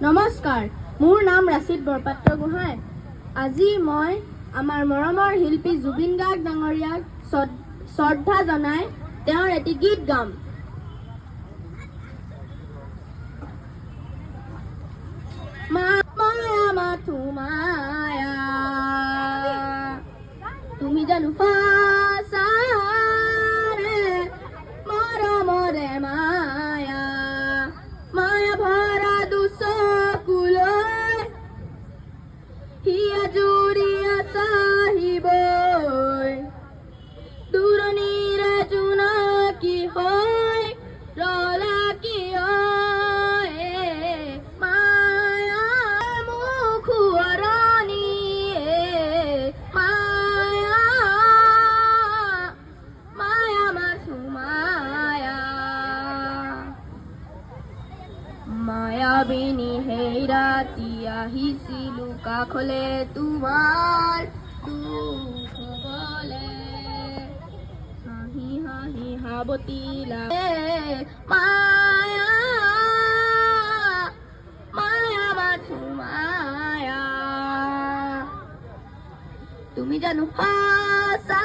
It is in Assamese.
নমস্কাৰ, মোৰ নাম ৰাচিদ বৰপাত্ৰ গোহাঁই। আজি মই আমাৰ মৰমৰ শিল্পী জুবিন গাৰ্গ ডাঙৰীয়াক শ্ৰদ্ধা জনাই তেওঁৰ এটি গীত গাম। মায়া মাথো মায়া, তুমি জানো সঁচাৰে মৰমৰে মায়া, মায়া ভৰা দুচকুলৈ হিয়া জুৰিয়া চাহিবই, দূৰণিৰে জোনাকী হৈ ৰলা কিয় মায়া মুখ সোঁৱৰণি মায়া, মায়া মাথো মায়া, মায়াবিনী সেই ৰাতি আহিছিলো কাষলে তোমাৰ দুখ হবলে, হাঁহি হাঁহি সাৱটি মায়া, মায়া মাথো মায়া, তুমি জানো সঁচা